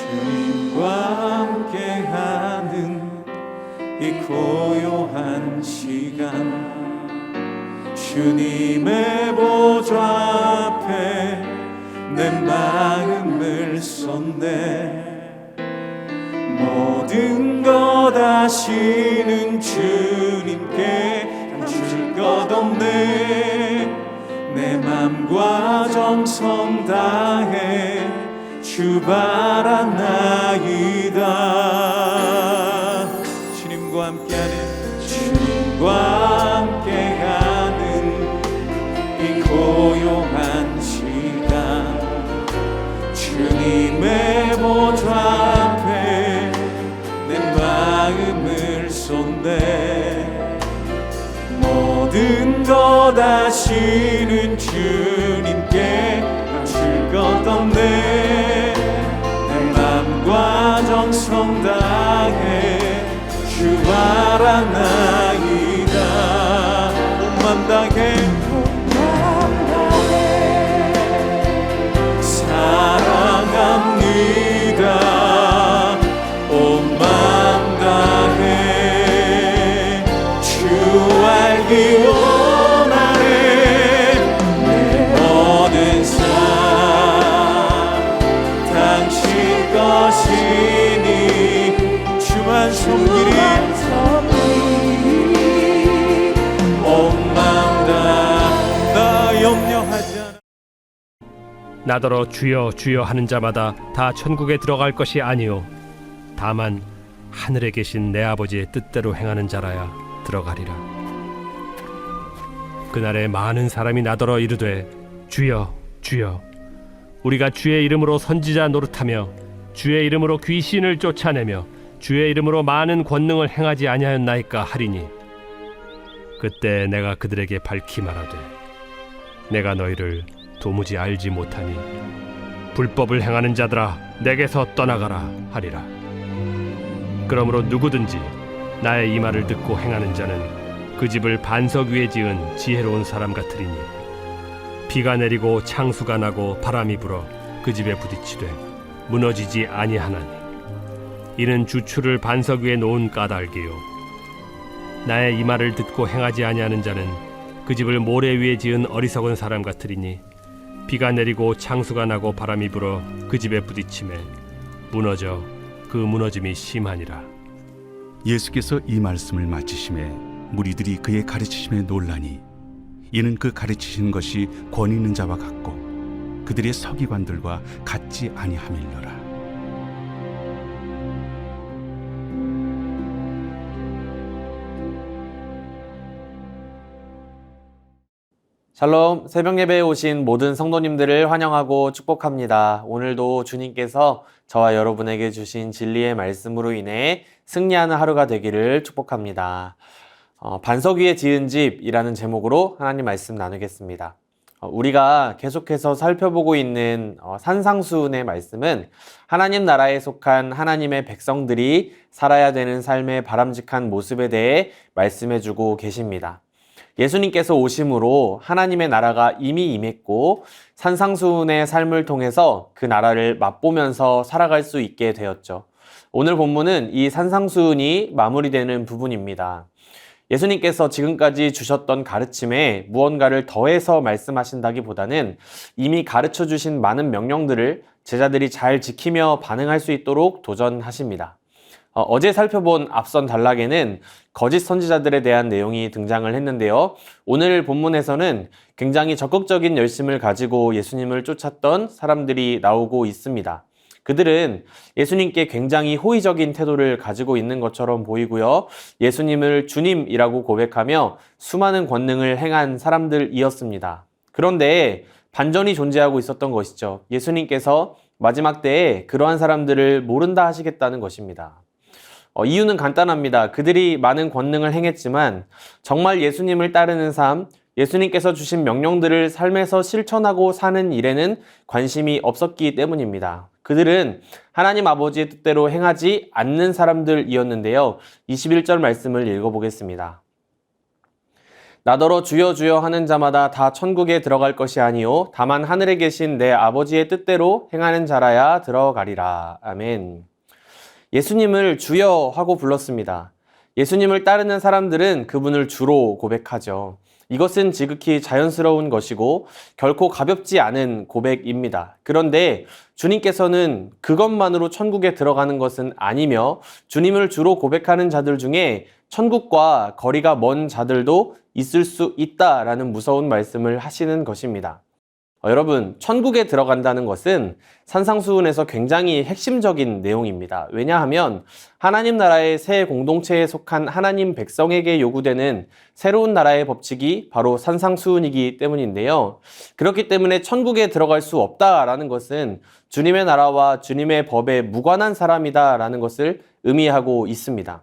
주님과 함께하는 이 고요한 시간, 주님의 보좌 앞에 내 마음을 쏟네. 모든 것 아시는 주님께 감출 것 없네. 내 맘과 정성 다해 주 바라나이다. 주님과 함께하는 이 고요한 시간, 주님의 보좌 앞에 내 마음을 쏟네. 모든 것 아시는 주님께 감출 것 없네. 내 맘과 정성 다해 주 바라나이다. 온 맘 다해 사랑합니다. 온 맘 다해 주 알기 원하네. 내 모든 삶 당신 것이니 주만 섬기리. 온 맘 다 염려하지 않아. 나더러 주여 주여 하는 자마다 다 천국에 들어갈 것이 아니요 다만 하늘에 계신 내 아버지의 뜻대로 행하는 자라야 들어가리라. 그날에 많은 사람이 나더러 이르되 주여 주여 우리가 주의 이름으로 선지자 노릇하며 주의 이름으로 귀신을 쫓아내며 주의 이름으로 많은 권능을 행하지 아니하였나이까 하리니, 그때 내가 그들에게 밝히 말하되 내가 너희를 도무지 알지 못하니 불법을 행하는 자들아 내게서 떠나가라 하리라. 그러므로 누구든지 나의 이 말을 듣고 행하는 자는 그 집을 반석 위에 지은 지혜로운 사람 같으리니, 비가 내리고 창수가 나고 바람이 불어 그 집에 부딪히되 무너지지 아니하나니, 이는 주추를 반석 위에 놓은 까닭이요. 나의 이 말을 듣고 행하지 아니하는 자는 그 집을 모래 위에 지은 어리석은 사람 같으리니, 비가 내리고 창수가 나고 바람이 불어 그 집에 부딪히매 무너져 그 무너짐이 심하니라. 예수께서 이 말씀을 마치심에 무리들이 그의 가르치심에 놀라니, 이는 그 가르치시는 것이 권위 있는 자와 같고 그들의 서기관들과 같지 아니함일러라. 샬롬, 새벽 예배에 오신 모든 성도님들을 환영하고 축복합니다. 오늘도 주님께서 저와 여러분에게 주신 진리의 말씀으로 인해 승리하는 하루가 되기를 축복합니다. 반석 위에 지은 집이라는 제목으로 하나님 말씀 나누겠습니다. 우리가 계속해서 살펴보고 있는 산상수훈의 말씀은 하나님 나라에 속한 하나님의 백성들이 살아야 되는 삶의 바람직한 모습에 대해 말씀해주고 계십니다. 예수님께서 오심으로 하나님의 나라가 이미 임했고 산상수훈의 삶을 통해서 그 나라를 맛보면서 살아갈 수 있게 되었죠. 오늘 본문은 이 산상수훈이 마무리되는 부분입니다. 예수님께서 지금까지 주셨던 가르침에 무언가를 더해서 말씀하신다기보다는 이미 가르쳐 주신 많은 명령들을 제자들이 잘 지키며 반응할 수 있도록 도전하십니다. 어제 살펴본 앞선 단락에는 거짓 선지자들에 대한 내용이 등장을 했는데요. 오늘 본문에서는 굉장히 적극적인 열심을 가지고 예수님을 쫓았던 사람들이 나오고 있습니다. 그들은 예수님께 굉장히 호의적인 태도를 가지고 있는 것처럼 보이고요. 예수님을 주님이라고 고백하며 수많은 권능을 행한 사람들이었습니다. 그런데 반전이 존재하고 있었던 것이죠. 예수님께서 마지막 때에 그러한 사람들을 모른다 하시겠다는 것입니다. 이유는 간단합니다. 그들이 많은 권능을 행했지만 정말 예수님을 따르는 삶, 예수님께서 주신 명령들을 삶에서 실천하고 사는 일에는 관심이 없었기 때문입니다. 그들은 하나님 아버지의 뜻대로 행하지 않는 사람들이었는데요. 21절 말씀을 읽어보겠습니다. 나더러 주여 주여 하는 자마다 다 천국에 들어갈 것이 아니요 다만 하늘에 계신 내 아버지의 뜻대로 행하는 자라야 들어가리라. 아멘. 예수님을 주여 하고 불렀습니다. 예수님을 따르는 사람들은 그분을 주로 고백하죠. 이것은 지극히 자연스러운 것이고 결코 가볍지 않은 고백입니다. 그런데 주님께서는 그것만으로 천국에 들어가는 것은 아니며 주님을 주로 고백하는 자들 중에 천국과 거리가 먼 자들도 있을 수 있다라는 무서운 말씀을 하시는 것입니다. 여러분, 천국에 들어간다는 것은 산상수훈에서 굉장히 핵심적인 내용입니다. 왜냐하면 하나님 나라의 새 공동체에 속한 하나님 백성에게 요구되는 새로운 나라의 법칙이 바로 산상수훈이기 때문인데요. 그렇기 때문에 천국에 들어갈 수 없다라는 것은 주님의 나라와 주님의 법에 무관한 사람이다라는 것을 의미하고 있습니다.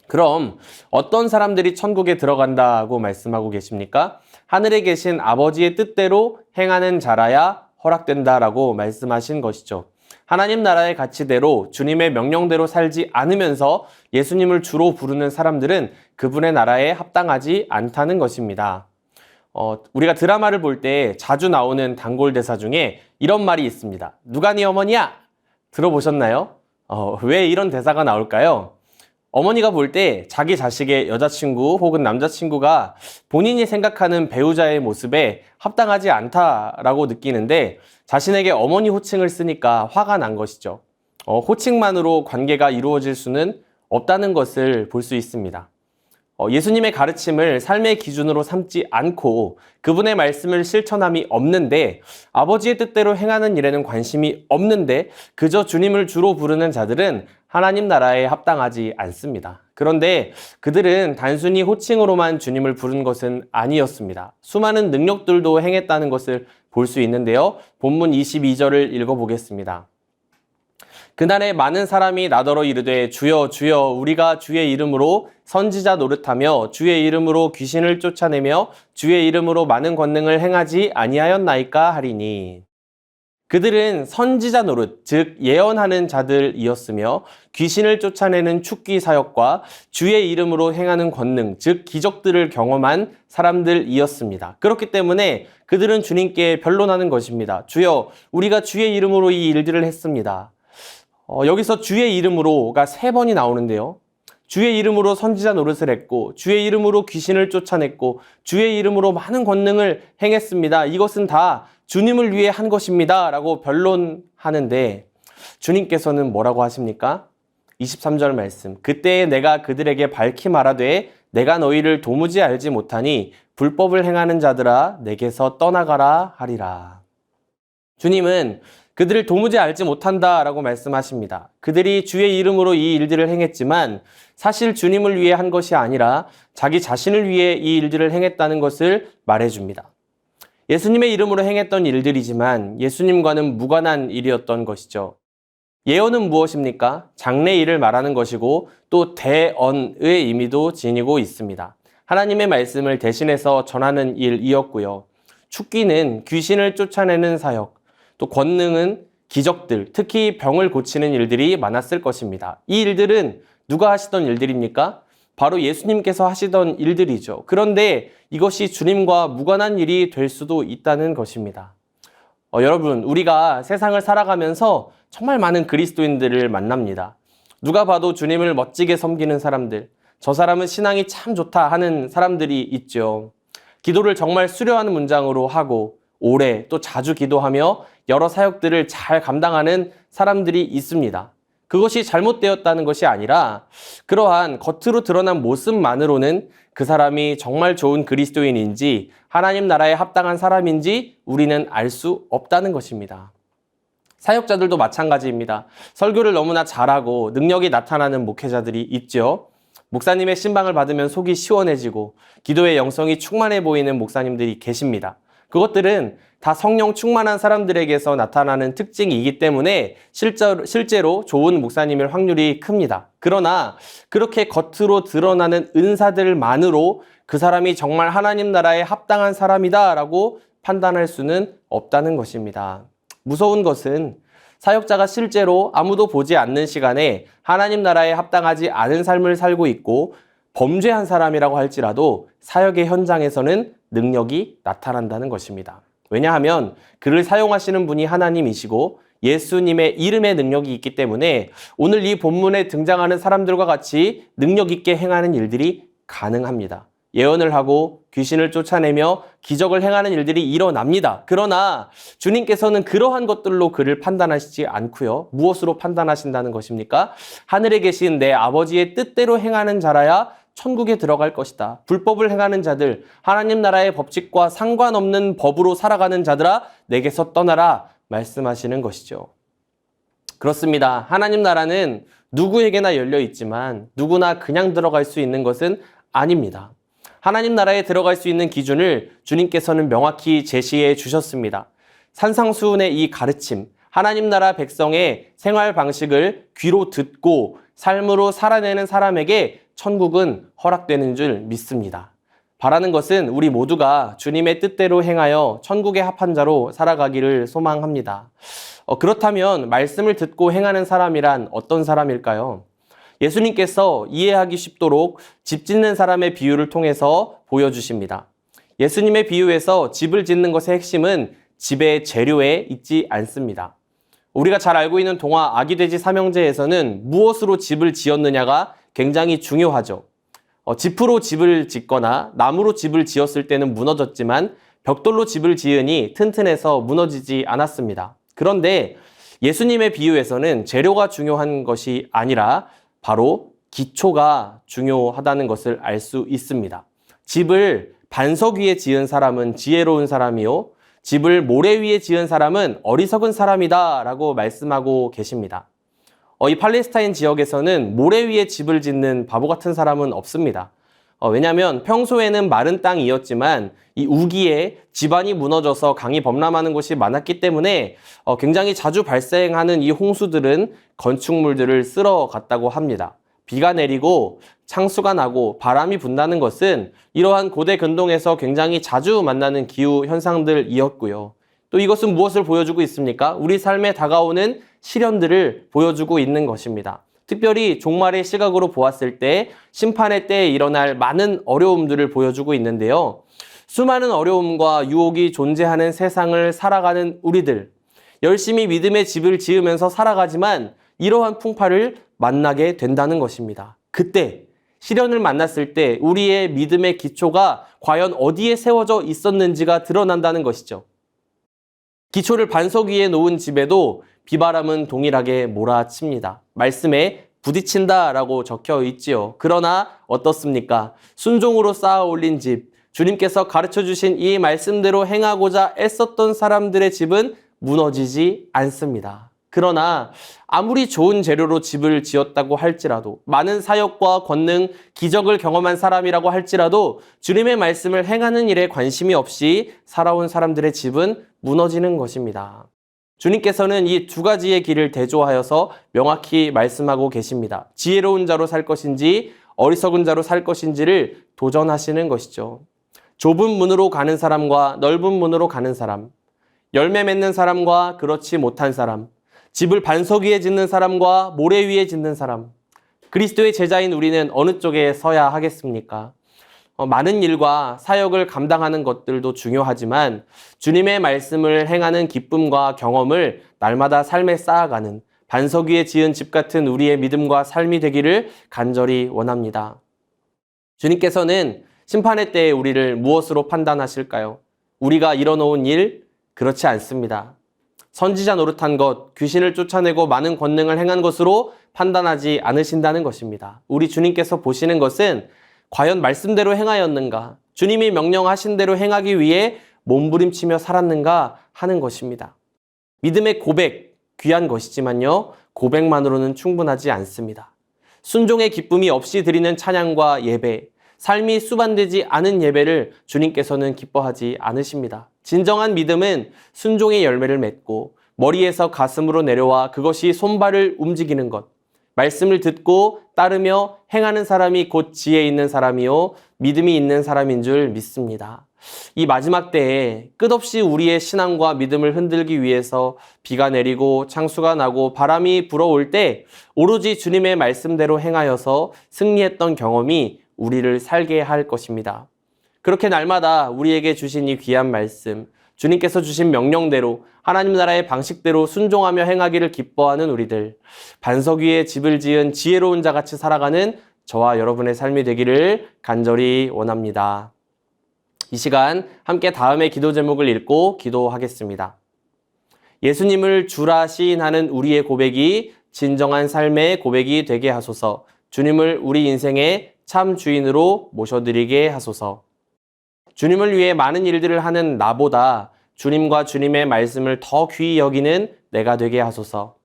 그럼 어떤 사람들이 천국에 들어간다고 말씀하고 계십니까? 하늘에 계신 아버지의 뜻대로 행하는 자라야 허락된다라고 말씀하신 것이죠. 하나님 나라의 가치대로 주님의 명령대로 살지 않으면서 예수님을 주로 부르는 사람들은 그분의 나라에 합당하지 않다는 것입니다. 우리가 드라마를 볼 때 자주 나오는 단골 대사 중에 이런 말이 있습니다. 누가 네 어머니야? 들어보셨나요? 왜 이런 대사가 나올까요? 어머니가 볼 때 자기 자식의 여자친구 혹은 남자친구가 본인이 생각하는 배우자의 모습에 합당하지 않다라고 느끼는데 자신에게 어머니 호칭을 쓰니까 화가 난 것이죠. 호칭만으로 관계가 이루어질 수는 없다는 것을 볼 수 있습니다. 예수님의 가르침을 삶의 기준으로 삼지 않고 그분의 말씀을 실천함이 없는데 아버지의 뜻대로 행하는 일에는 관심이 없는데 그저 주님을 주로 부르는 자들은 하나님 나라에 합당하지 않습니다. 그런데 그들은 단순히 호칭으로만 주님을 부른 것은 아니었습니다. 수많은 능력들도 행했다는 것을 볼 수 있는데요. 본문 22절을 읽어보겠습니다. 그날에 많은 사람이 나더러 이르되 주여 주여 우리가 주의 이름으로 선지자 노릇하며 주의 이름으로 귀신을 쫓아내며 주의 이름으로 많은 권능을 행하지 아니하였나이까 하리니. 그들은 선지자 노릇, 즉 예언하는 자들이었으며 귀신을 쫓아내는 축기 사역과 주의 이름으로 행하는 권능, 즉 기적들을 경험한 사람들이었습니다. 그렇기 때문에 그들은 주님께 변론하는 것입니다. 주여, 우리가 주의 이름으로 이 일들을 했습니다. 여기서 주의 이름으로가 3번이 나오는데요. 주의 이름으로 선지자 노릇을 했고 주의 이름으로 귀신을 쫓아냈고 주의 이름으로 많은 권능을 행했습니다. 이것은 다 주님을 위해 한 것입니다 라고 변론하는데 주님께서는 뭐라고 하십니까? 23절 말씀. 그때에 내가 그들에게 밝히 말하되 내가 너희를 도무지 알지 못하니 불법을 행하는 자들아 내게서 떠나가라 하리라. 주님은 그들을 도무지 알지 못한다라고 말씀하십니다. 그들이 주의 이름으로 이 일들을 행했지만 사실 주님을 위해 한 것이 아니라 자기 자신을 위해 이 일들을 행했다는 것을 말해줍니다. 예수님의 이름으로 행했던 일들이지만 예수님과는 무관한 일이었던 것이죠. 예언은 무엇입니까? 장래일을 말하는 것이고 또 대언의 의미도 지니고 있습니다. 하나님의 말씀을 대신해서 전하는 일이었고요. 축기는 귀신을 쫓아내는 사역, 또 권능은 기적들, 특히 병을 고치는 일들이 많았을 것입니다. 이 일들은 누가 하시던 일들입니까? 바로 예수님께서 하시던 일들이죠. 그런데 이것이 주님과 무관한 일이 될 수도 있다는 것입니다. 여러분, 우리가 세상을 살아가면서 정말 많은 그리스도인들을 만납니다. 누가 봐도 주님을 멋지게 섬기는 사람들, 저 사람은 신앙이 참 좋다 하는 사람들이 있죠. 기도를 정말 수려한 문장으로 하고 오래 또 자주 기도하며 여러 사역들을 잘 감당하는 사람들이 있습니다. 그것이 잘못되었다는 것이 아니라 그러한 겉으로 드러난 모습만으로는 그 사람이 정말 좋은 그리스도인인지 하나님 나라에 합당한 사람인지 우리는 알 수 없다는 것입니다. 사역자들도 마찬가지입니다. 설교를 너무나 잘하고 능력이 나타나는 목회자들이 있죠. 목사님의 신방을 받으면 속이 시원해지고 기도의 영성이 충만해 보이는 목사님들이 계십니다. 그것들은 다 성령 충만한 사람들에게서 나타나는 특징이기 때문에 실제로 좋은 목사님일 확률이 큽니다. 그러나 그렇게 겉으로 드러나는 은사들만으로 그 사람이 정말 하나님 나라에 합당한 사람이다라고 판단할 수는 없다는 것입니다. 무서운 것은 사역자가 실제로 아무도 보지 않는 시간에 하나님 나라에 합당하지 않은 삶을 살고 있고 범죄한 사람이라고 할지라도 사역의 현장에서는 능력이 나타난다는 것입니다. 왜냐하면 그를 사용하시는 분이 하나님이시고 예수님의 이름의 능력이 있기 때문에 오늘 이 본문에 등장하는 사람들과 같이 능력 있게 행하는 일들이 가능합니다. 예언을 하고 귀신을 쫓아내며 기적을 행하는 일들이 일어납니다. 그러나 주님께서는 그러한 것들로 그를 판단하시지 않고요. 무엇으로 판단하신다는 것입니까? 하늘에 계신 내 아버지의 뜻대로 행하는 자라야 천국에 들어갈 것이다. 불법을 행하는 자들, 하나님 나라의 법칙과 상관없는 법으로 살아가는 자들아 내게서 떠나라 말씀하시는 것이죠. 그렇습니다. 하나님 나라는 누구에게나 열려 있지만 누구나 그냥 들어갈 수 있는 것은 아닙니다. 하나님 나라에 들어갈 수 있는 기준을 주님께서는 명확히 제시해 주셨습니다. 산상수훈의 이 가르침, 하나님 나라 백성의 생활 방식을 귀로 듣고 삶으로 살아내는 사람에게 천국은 허락되는 줄 믿습니다. 바라는 것은 우리 모두가 주님의 뜻대로 행하여 천국에 합한 자로 살아가기를 소망합니다. 그렇다면 말씀을 듣고 행하는 사람이란 어떤 사람일까요? 예수님께서 이해하기 쉽도록 집 짓는 사람의 비유를 통해서 보여주십니다. 예수님의 비유에서 집을 짓는 것의 핵심은 집의 재료에 있지 않습니다. 우리가 잘 알고 있는 동화 아기돼지 삼형제에서는 무엇으로 집을 지었느냐가 굉장히 중요하죠. 지프로 집을 짓거나 나무로 집을 지었을 때는 무너졌지만 벽돌로 집을 지으니 튼튼해서 무너지지 않았습니다. 그런데 예수님의 비유에서는 재료가 중요한 것이 아니라 바로 기초가 중요하다는 것을 알 수 있습니다. 집을 반석 위에 지은 사람은 지혜로운 사람이요, 집을 모래 위에 지은 사람은 어리석은 사람이다 라고 말씀하고 계십니다. 이 팔레스타인 지역에서는 모래 위에 집을 짓는 바보 같은 사람은 없습니다. 왜냐하면 평소에는 마른 땅이었지만 이 우기에 지반이 무너져서 강이 범람하는 곳이 많았기 때문에 굉장히 자주 발생하는 이 홍수들은 건축물들을 쓸어갔다고 합니다. 비가 내리고 창수가 나고 바람이 분다는 것은 이러한 고대 근동에서 굉장히 자주 만나는 기후 현상들이었고요. 또 이것은 무엇을 보여주고 있습니까? 우리 삶에 다가오는 시련들을 보여주고 있는 것입니다. 특별히 종말의 시각으로 보았을 때 심판의 때에 일어날 많은 어려움들을 보여주고 있는데요. 수많은 어려움과 유혹이 존재하는 세상을 살아가는 우리들, 열심히 믿음의 집을 지으면서 살아가지만 이러한 풍파를 만나게 된다는 것입니다. 그때 시련을 만났을 때 우리의 믿음의 기초가 과연 어디에 세워져 있었는지가 드러난다는 것이죠. 기초를 반석 위에 놓은 집에도 비바람은 동일하게 몰아칩니다. 말씀에 부딪힌다 라고 적혀 있지요. 그러나 어떻습니까? 순종으로 쌓아 올린 집, 주님께서 가르쳐 주신 이 말씀대로 행하고자 애썼던 사람들의 집은 무너지지 않습니다. 그러나 아무리 좋은 재료로 집을 지었다고 할지라도, 많은 사역과 권능, 기적을 경험한 사람이라고 할지라도 주님의 말씀을 행하는 일에 관심이 없이 살아온 사람들의 집은 무너지는 것입니다. 주님께서는 이 두 가지의 길을 대조하여서 명확히 말씀하고 계십니다. 지혜로운 자로 살 것인지 어리석은 자로 살 것인지를 도전하시는 것이죠. 좁은 문으로 가는 사람과 넓은 문으로 가는 사람, 열매 맺는 사람과 그렇지 못한 사람, 집을 반석 위에 짓는 사람과 모래 위에 짓는 사람, 그리스도의 제자인 우리는 어느 쪽에 서야 하겠습니까? 많은 일과 사역을 감당하는 것들도 중요하지만 주님의 말씀을 행하는 기쁨과 경험을 날마다 삶에 쌓아가는 반석 위에 지은 집 같은 우리의 믿음과 삶이 되기를 간절히 원합니다. 주님께서는 심판의 때에 우리를 무엇으로 판단하실까요? 우리가 이뤄놓은 일? 그렇지 않습니다. 선지자 노릇한 것, 귀신을 쫓아내고 많은 권능을 행한 것으로 판단하지 않으신다는 것입니다. 우리 주님께서 보시는 것은 과연 말씀대로 행하였는가? 주님이 명령하신 대로 행하기 위해 몸부림치며 살았는가 하는 것입니다. 믿음의 고백, 귀한 것이지만요, 고백만으로는 충분하지 않습니다. 순종의 기쁨이 없이 드리는 찬양과 예배, 삶이 수반되지 않은 예배를 주님께서는 기뻐하지 않으십니다. 진정한 믿음은 순종의 열매를 맺고 머리에서 가슴으로 내려와 그것이 손발을 움직이는 것, 말씀을 듣고 따르며 행하는 사람이 곧 지혜 있는 사람이요 믿음이 있는 사람인 줄 믿습니다. 이 마지막 때에 끝없이 우리의 신앙과 믿음을 흔들기 위해서 비가 내리고 창수가 나고 바람이 불어올 때 오로지 주님의 말씀대로 행하여서 승리했던 경험이 우리를 살게 할 것입니다. 그렇게 날마다 우리에게 주신 이 귀한 말씀, 주님께서 주신 명령대로 하나님 나라의 방식대로 순종하며 행하기를 기뻐하는 우리들, 반석 위에 집을 지은 지혜로운 자같이 살아가는 저와 여러분의 삶이 되기를 간절히 원합니다. 이 시간 함께 다음의 기도 제목을 읽고 기도하겠습니다. 예수님을 주라 시인하는 우리의 고백이 진정한 삶의 고백이 되게 하소서. 주님을 우리 인생의 참 주인으로 모셔드리게 하소서. 주님을 위해 많은 일들을 하는 나보다 주님과 주님의 말씀을 더 귀히 여기는 내가 되게 하소서.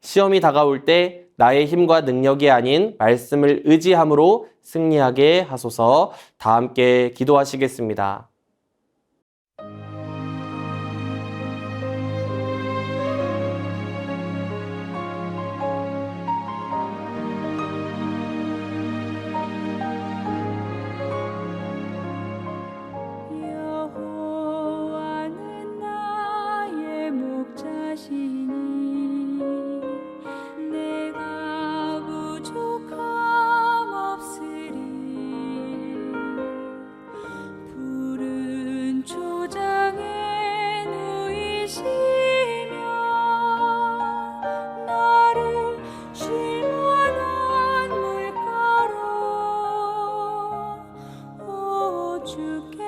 시험이 다가올 때 나의 힘과 능력이 아닌 말씀을 의지함으로 승리하게 하소서. 다 함께 기도하시겠습니다. 여호와는 나의 목자시니 내가 부족함 없으리. 푸른 초장에 누이시며 나를 쉴 만한 물가로 오 주께